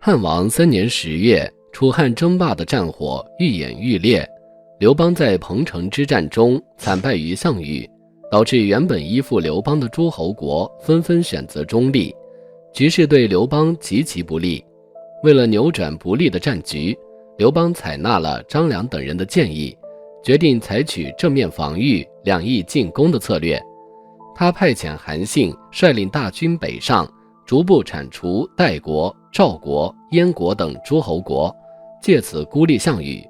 汉王3年10月，楚汉争霸的战火愈演愈烈，刘邦在彭城之战中惨败于项羽，导致原本依附刘邦的诸侯国纷纷选择中立，局势对刘邦极其不利。为了扭转不利的战局，刘邦采纳了张良等人的建议，决定采取正面防御、两翼进攻的策略。他派遣韩信率领大军北上，逐步铲除代国、赵国、燕国等诸侯国，借此孤立项羽。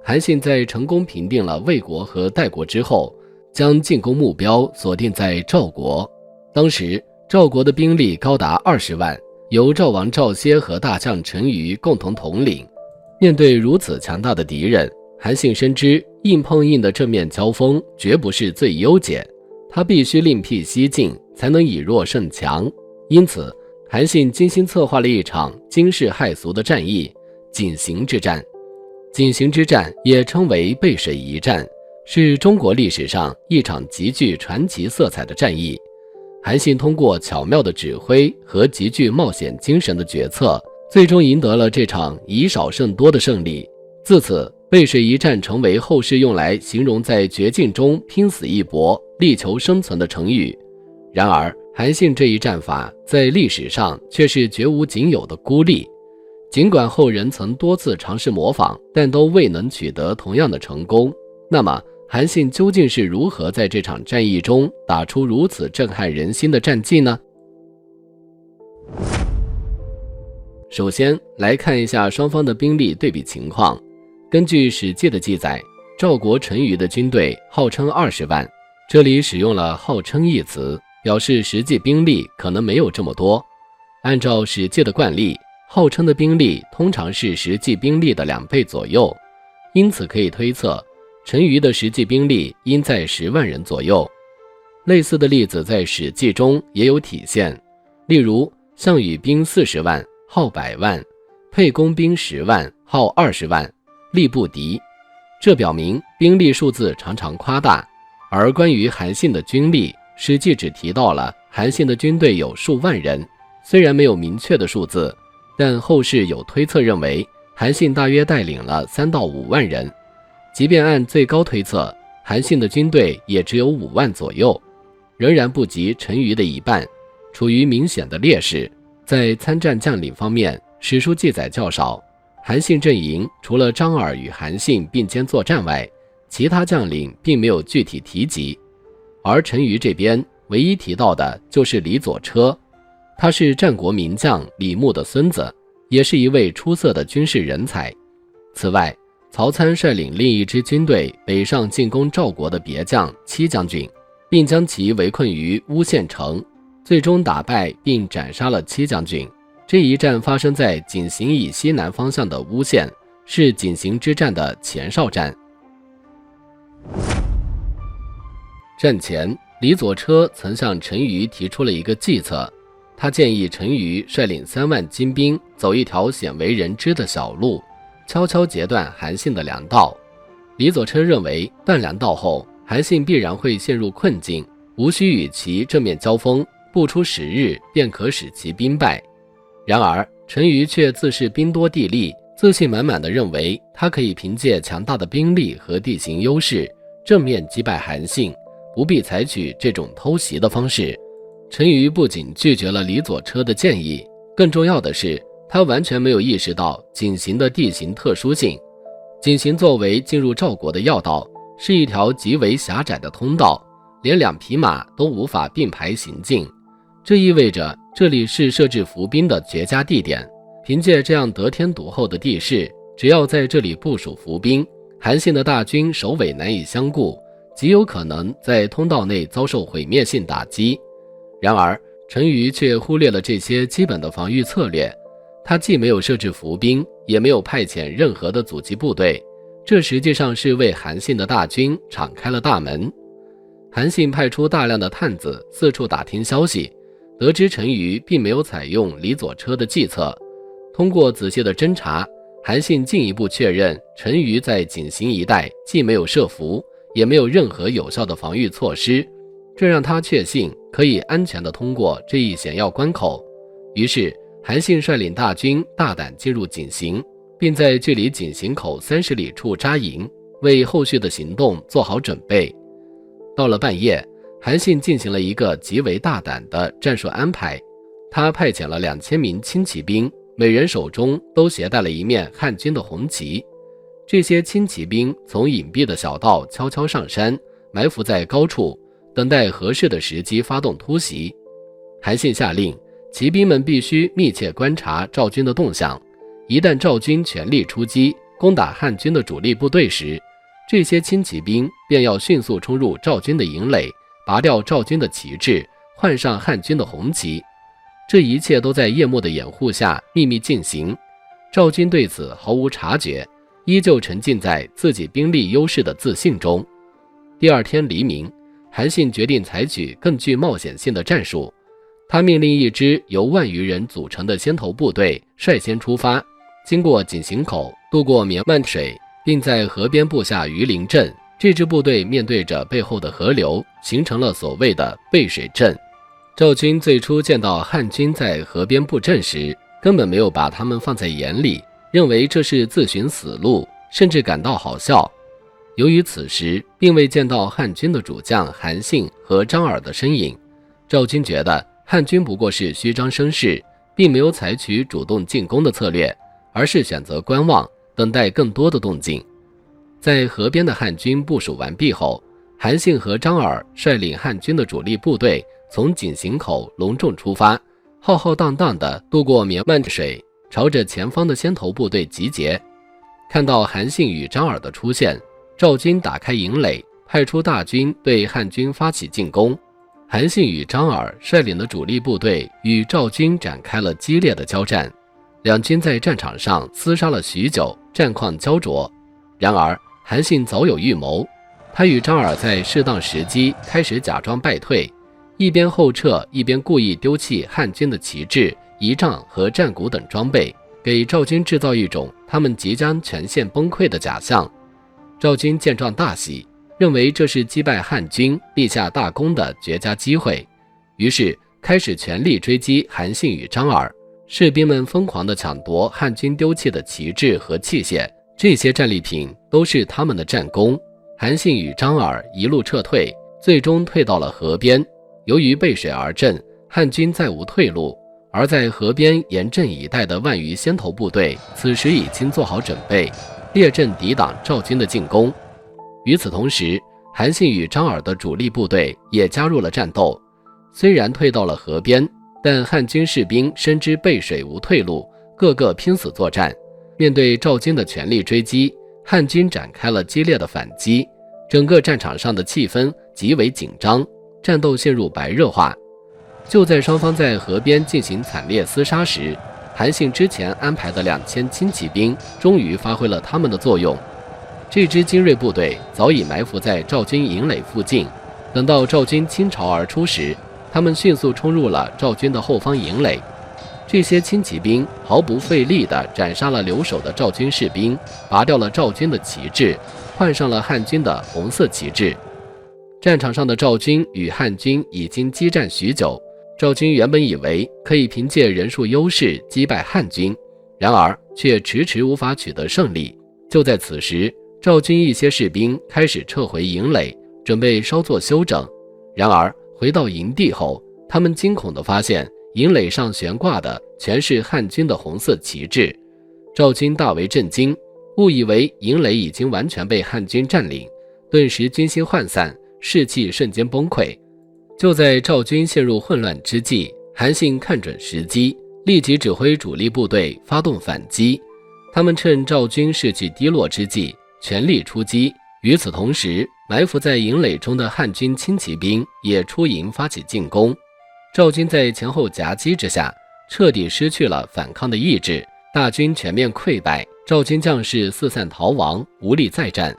韩信在成功平定了魏国和代国之后，将进攻目标锁定在赵国。当时赵国的兵力高达20万，由赵王赵歇和大将陈馀共同统领。面对如此强大的敌人，韩信深知硬碰硬的正面交锋绝不是最优解，他必须另辟蹊径，才能以弱胜强。因此韩信精心策划了一场惊世骇俗的战役——井陉之战。井陉之战也称为背水一战，是中国历史上一场极具传奇色彩的战役。韩信通过巧妙的指挥和极具冒险精神的决策，最终赢得了这场以少胜多的胜利。自此，背水一战成为后世用来形容在绝境中拼死一搏、力求生存的成语。然而，韩信这一战法在历史上却是绝无仅有的孤立。尽管后人曾多次尝试模仿，但都未能取得同样的成功。那么，韩信究竟是如何在这场战役中打出如此震撼人心的战绩呢？首先来看一下双方的兵力对比情况。根据《史记》的记载，赵国陈馀的军队号称20万，这里使用了号称一词，表示实际兵力可能没有这么多。按照《史记》的惯例，号称的兵力通常是实际兵力的2倍左右，因此可以推测陈馀的实际兵力应在10万人左右。类似的例子在《史记》中也有体现，例如项羽兵40万，号100万，沛公兵10万，号20万，力不敌。这表明兵力数字常常夸大。而关于韩信的军力，《史记》只提到了韩信的军队有数万人，虽然没有明确的数字，但后世有推测认为韩信大约带领了3到5万人。即便按最高推测，韩信的军队也只有5万左右，仍然不及陈馀的一半，处于明显的劣势。在参战将领方面，史书记载较少，韩信阵营除了张耳与韩信并肩作战外，其他将领并没有具体提及。而陈馀这边唯一提到的就是李左车，他是战国名将李牧的孙子，也是一位出色的军事人才。此外，曹参率领另一支军队北上进攻赵国的别将戚将军，并将其围困于巫县城，最终打败并斩杀了戚将军。这一战发生在井陉以西南方向的巫县，是井陉之战的前哨战。战前，李左车曾向陈馀提出了一个计策，他建议陈馀率领3万精兵走一条鲜为人知的小路，悄悄截断韩信的粮道。李左车认为，断粮道后，韩信必然会陷入困境，无需与其正面交锋，不出10日便可使其兵败。然而，陈馀却自恃兵多地利，自信满满地认为他可以凭借强大的兵力和地形优势，正面击败韩信，不必采取这种偷袭的方式。陈馀不仅拒绝了李左车的建议，更重要的是，他完全没有意识到井陉的地形特殊性。井陉作为进入赵国的要道，是一条极为狭窄的通道，连2匹马都无法并排行进。这意味着这里是设置伏兵的绝佳地点。凭借这样得天独厚的地势，只要在这里部署伏兵，韩信的大军首尾难以相顾，极有可能在通道内遭受毁灭性打击。然而，陈馀却忽略了这些基本的防御策略。他既没有设置伏兵，也没有派遣任何的阻击部队，这实际上是为韩信的大军敞开了大门。韩信派出大量的探子四处打听消息，得知陈馀并没有采用李左车的计策。通过仔细的侦查，韩信进一步确认陈馀在井陉一带既没有设伏，也没有任何有效的防御措施，这让他确信可以安全地通过这一险要关口。于是韩信率领大军大胆进入井陉，并在距离井陉口30里处扎营，为后续的行动做好准备。到了半夜，韩信进行了一个极为大胆的战术安排，他派遣了2000名轻骑兵，每人手中都携带了一面汉军的红旗。这些轻骑兵从隐蔽的小道悄悄上山，埋伏在高处，等待合适的时机发动突袭。韩信下令，骑兵们必须密切观察赵军的动向，一旦赵军全力出击，攻打汉军的主力部队时，这些轻骑兵便要迅速冲入赵军的营垒，拔掉赵军的旗帜，换上汉军的红旗。这一切都在夜幕的掩护下秘密进行，赵军对此毫无察觉，依旧沉浸在自己兵力优势的自信中。第二天黎明，韩信决定采取更具冒险性的战术。他命令一支由1万余人组成的先头部队率先出发，经过井陉口，渡过绵漫水，并在河边布下鱼鳞阵。这支部队面对着背后的河流，形成了所谓的背水阵。赵军最初见到汉军在河边布阵时，根本没有把他们放在眼里，认为这是自寻死路，甚至感到好笑。由于此时并未见到汉军的主将韩信和张耳的身影，赵军觉得汉军不过是虚张声势，并没有采取主动进攻的策略，而是选择观望，等待更多的动静。在河边的汉军部署完毕后，韩信和张耳率领汉军的主力部队从井陉口隆重出发，浩浩荡荡地渡过绵漫水，朝着前方的先头部队集结。看到韩信与张耳的出现，赵军打开营垒，派出大军对汉军发起进攻。韩信与张耳率领的主力部队与赵军展开了激烈的交战，两军在战场上厮杀了许久，战况焦灼。然而韩信早有预谋，他与张耳在适当时机开始假装败退，一边后撤，一边故意丢弃汉军的旗帜、仪仗和战鼓等装备，给赵军制造一种他们即将全线崩溃的假象。赵军见状大喜，认为这是击败汉军、立下大功的绝佳机会，于是开始全力追击韩信与张耳。士兵们疯狂地抢夺汉军丢弃的旗帜和器械，这些战利品都是他们的战功。韩信与张耳一路撤退，最终退到了河边。由于背水而阵，汉军再无退路，而在河边严阵以待的万余先头部队此时已经做好准备，列阵抵挡赵军的进攻。与此同时，韩信与张耳的主力部队也加入了战斗。虽然退到了河边，但汉军士兵深知背水无退路，个个拼死作战。面对赵军的全力追击，汉军展开了激烈的反击，整个战场上的气氛极为紧张，战斗陷入白热化。就在双方在河边进行惨烈厮杀时，韩信之前安排的2000轻骑兵终于发挥了他们的作用。这支精锐部队早已埋伏在赵军营垒附近，等到赵军倾巢而出时，他们迅速冲入了赵军的后方营垒。这些轻骑兵毫不费力地斩杀了留守的赵军士兵，拔掉了赵军的旗帜，换上了汉军的红色旗帜。战场上的赵军与汉军已经激战许久，赵军原本以为可以凭借人数优势击败汉军，然而却迟迟无法取得胜利。就在此时，赵军一些士兵开始撤回营垒，准备稍作休整。然而回到营地后，他们惊恐地发现营垒上悬挂的全是汉军的红色旗帜。赵军大为震惊，误以为营垒已经完全被汉军占领，顿时军心涣散，士气瞬间崩溃。就在赵军陷入混乱之际，韩信看准时机，立即指挥主力部队发动反击。他们趁赵军士气低落之际，全力出击。与此同时，埋伏在营垒中的汉军轻骑兵也出营发起进攻。赵军在前后夹击之下，彻底失去了反抗的意志，大军全面溃败，赵军将士四散逃亡，无力再战，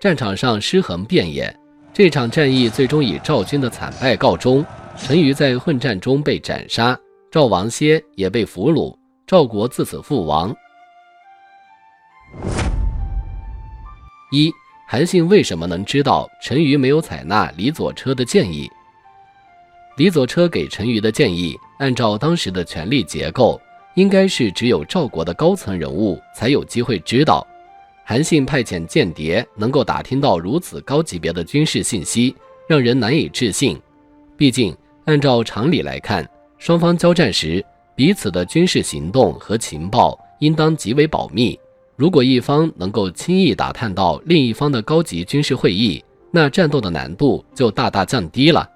战场上尸横遍野。这场战役最终以赵军的惨败告终，陈馀在混战中被斩杀，赵王歇也被俘虏，赵国自此覆亡。韩信为什么能知道陈馀没有采纳李左车的建议？李左车给陈馀的建议，按照当时的权力结构，应该是只有赵国的高层人物才有机会知道。韩信派遣间谍能够打听到如此高级别的军事信息，让人难以置信。毕竟按照常理来看，双方交战时彼此的军事行动和情报应当极为保密，如果一方能够轻易打探到另一方的高级军事会议，那战斗的难度就大大降低了。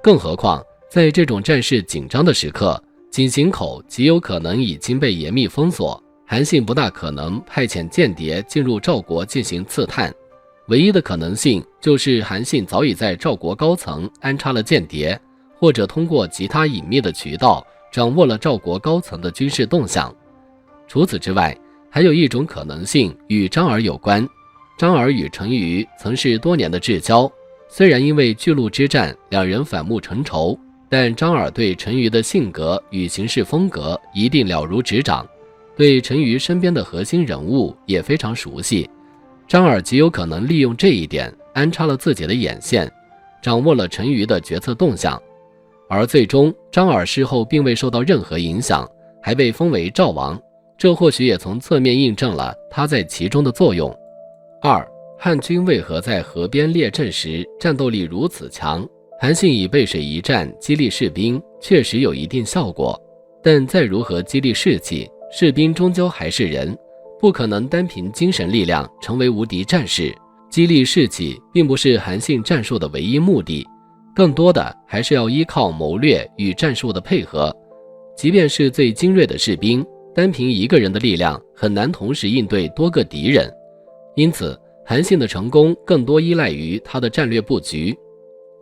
更何况在这种战事紧张的时刻，井陉口极有可能已经被严密封锁，韩信不大可能派遣间谍进入赵国进行刺探，唯一的可能性就是韩信早已在赵国高层安插了间谍，或者通过其他隐秘的渠道掌握了赵国高层的军事动向。除此之外，还有一种可能性与张耳有关。张耳与陈馀曾是多年的至交，虽然因为巨鹿之战两人反目成仇，但张耳对陈馀的性格与行事风格一定了如指掌，对陈馀身边的核心人物也非常熟悉。张耳极有可能利用这一点安插了自己的眼线，掌握了陈馀的决策动向。而最终张耳事后并未受到任何影响，还被封为赵王，这或许也从侧面印证了他在其中的作用。二、汉军为何在河边列阵时战斗力如此强？韩信以背水一战激励士兵确实有一定效果，但再如何激励士气，士兵终究还是人，不可能单凭精神力量成为无敌战士。激励士气并不是韩信战术的唯一目的，更多的还是要依靠谋略与战术的配合。即便是最精锐的士兵，单凭一个人的力量很难同时应对多个敌人，因此韩信的成功更多依赖于他的战略布局。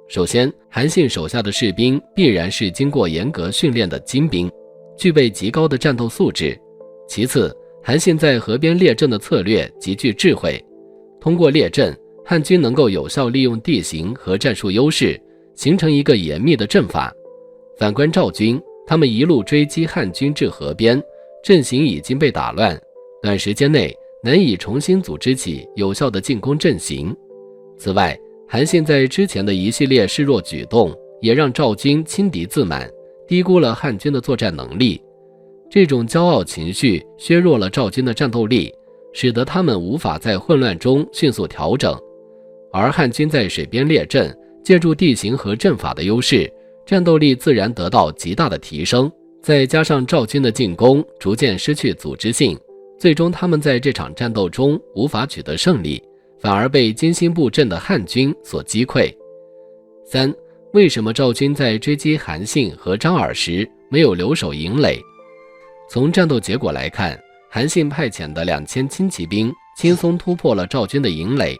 首先，韩信手下的士兵必然是经过严格训练的精兵，具备极高的战斗素质。其次，韩信在河边列阵的策略极具智慧，通过列阵，汉军能够有效利用地形和战术优势，形成一个严密的阵法。反观赵军，他们一路追击汉军至河边，阵型已经被打乱，短时间内难以重新组织起有效的进攻阵型。此外，韩信在之前的一系列示弱举动，也让赵军轻敌自满，低估了汉军的作战能力。这种骄傲情绪削弱了赵军的战斗力，使得他们无法在混乱中迅速调整。而汉军在水边列阵，借助地形和阵法的优势，战斗力自然得到极大的提升。再加上赵军的进攻逐渐失去组织性，最终他们在这场战斗中无法取得胜利，反而被精心布阵的汉军所击溃。三、为什么赵军在追击韩信和张耳时没有留守营垒？从战斗结果来看，韩信派遣的2000轻骑兵轻松突破了赵军的营垒，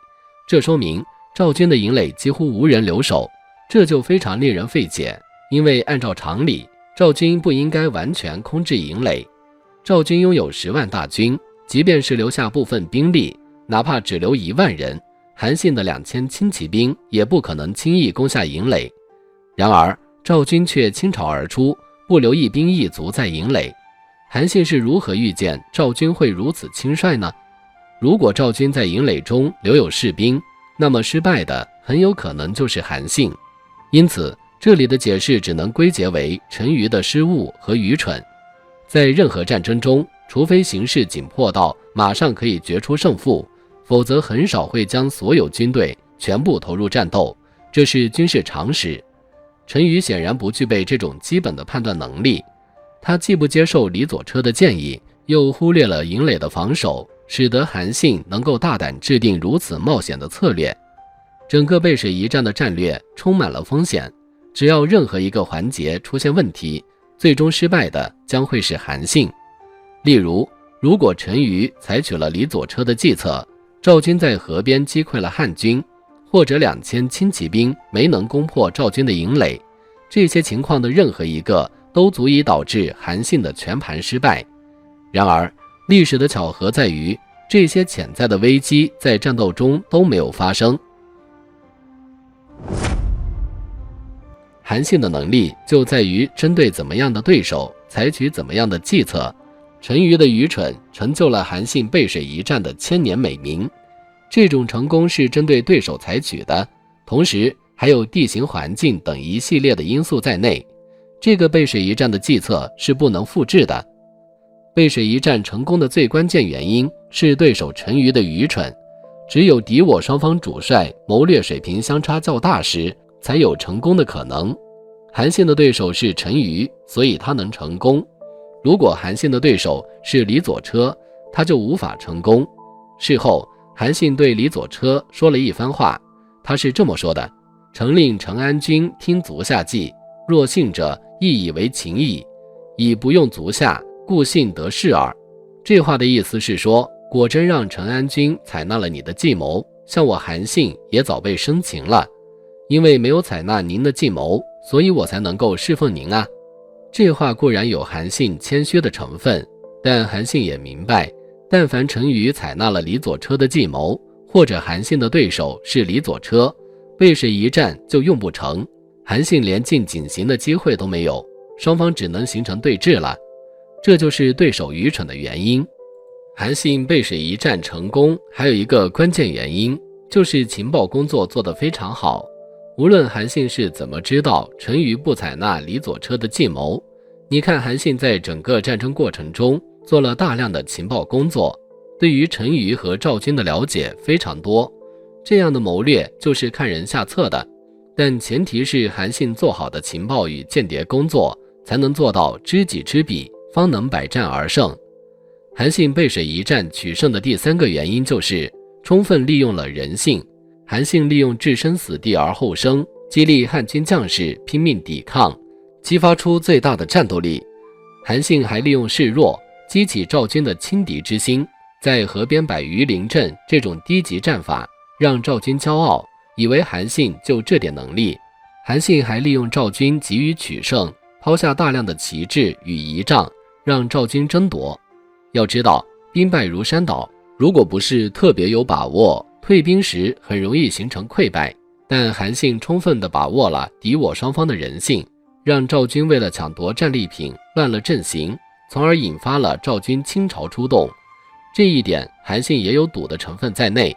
这说明赵军的营垒几乎无人留守，这就非常令人费解。因为按照常理，赵军不应该完全空置营垒。赵军拥有10万大军，即便是留下部分兵力，哪怕只留1万人，韩信的2000轻骑兵也不可能轻易攻下营垒。然而赵军却倾巢而出，不留一兵一卒在营垒。韩信是如何预见赵军会如此轻率呢？如果赵军在营垒中留有士兵，那么失败的很有可能就是韩信。因此这里的解释只能归结为陈馀的失误和愚蠢。在任何战争中，除非形势紧迫到马上可以决出胜负，否则很少会将所有军队全部投入战斗，这是军事常识。陈馀显然不具备这种基本的判断能力，他既不接受李左车的建议，又忽略了营垒的防守，使得韩信能够大胆制定如此冒险的策略。整个背水一战的战略充满了风险，只要任何一个环节出现问题，最终失败的将会是韩信。例如，如果陈馀采取了李左车的计策，赵军在河边击溃了汉军，或者2000轻骑兵没能攻破赵军的营垒，这些情况的任何一个都足以导致韩信的全盘失败。然而历史的巧合在于，这些潜在的危机在战斗中都没有发生。韩信的能力就在于针对怎么样的对手采取怎么样的计策，陈馀的愚蠢成就了韩信背水一战的千年美名。这种成功是针对对手采取的，同时还有地形环境等一系列的因素在内，这个背水一战的计策是不能复制的。背水一战成功的最关键原因是对手陈馀的愚蠢，只有敌我双方主帅谋略水平相差较大时，才有成功的可能。韩信的对手是陈馀，所以他能成功。如果韩信的对手是李左车，他就无法成功。事后，韩信对李左车说了一番话，他是这么说的：诚令成安君听足下计，若信者，亦以为情矣，以不用足下，故信得势耳。这话的意思是说，果真让成安君采纳了你的计谋，像我韩信也早被生擒了，因为没有采纳您的计谋，所以我才能够侍奉您啊。这话固然有韩信谦虚的成分，但韩信也明白，但凡陈馀采纳了李左车的计谋，或者韩信的对手是李左车，背水一战就用不成，韩信连进井陉的机会都没有，双方只能形成对峙了。这就是对手愚蠢的原因。韩信背水一战成功，还有一个关键原因，就是情报工作做得非常好。无论韩信是怎么知道陈馀不采纳李左车的计谋，你看韩信在整个战争过程中做了大量的情报工作，对于陈馀和赵军的了解非常多，这样的谋略就是看人下策的，但前提是韩信做好的情报与间谍工作，才能做到知己知彼，方能百战而胜。韩信背水一战取胜的第三个原因就是充分利用了人性。韩信利用置身死地而后生，激励汉军将士拼命抵抗，激发出最大的战斗力。韩信还利用示弱，激起赵军的轻敌之心，在河边摆鱼鳞阵这种低级战法，让赵军骄傲，以为韩信就这点能力。韩信还利用赵军急于取胜，抛下大量的旗帜与仪仗，让赵军争夺。要知道，兵败如山倒，如果不是特别有把握，退兵时很容易形成溃败。但韩信充分地把握了敌我双方的人性，让赵军为了抢夺战利品乱了阵型，从而引发了赵军倾巢出动。这一点韩信也有赌的成分在内。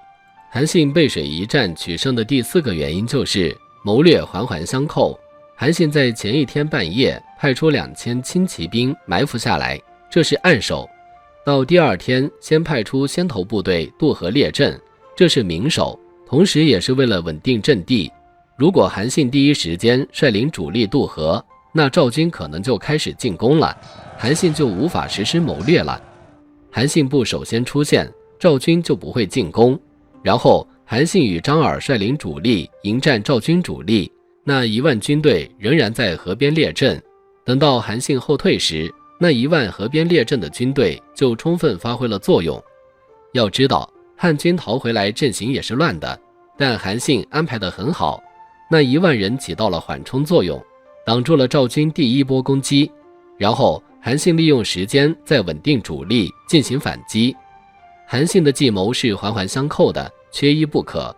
韩信背水一战取胜的第四个原因就是谋略环环相扣。韩信在前一天半夜派出2000轻骑兵埋伏下来，这是暗手；到第二天先派出先头部队渡河列阵，这是明手，同时也是为了稳定阵地。如果韩信第一时间率领主力渡河，那赵军可能就开始进攻了，韩信就无法实施谋略了。韩信不首先出现，赵军就不会进攻，然后韩信与张耳率领主力迎战赵军主力，那1万军队仍然在河边列阵。等到韩信后退时，那1万河边列阵的军队就充分发挥了作用。要知道，汉军逃回来阵型也是乱的，但韩信安排得很好，那1万人起到了缓冲作用，挡住了赵军第一波攻击，然后韩信利用时间再稳定主力进行反击。韩信的计谋是环环相扣的，缺一不可。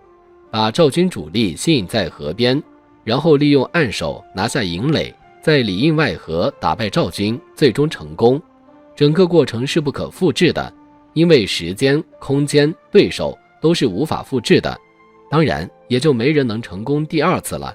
把赵军主力吸引在河边，然后利用暗手拿下营垒，在里应外合打败赵军，最终成功。整个过程是不可复制的，因为时间、空间、对手都是无法复制的，当然也就没人能成功第二次了。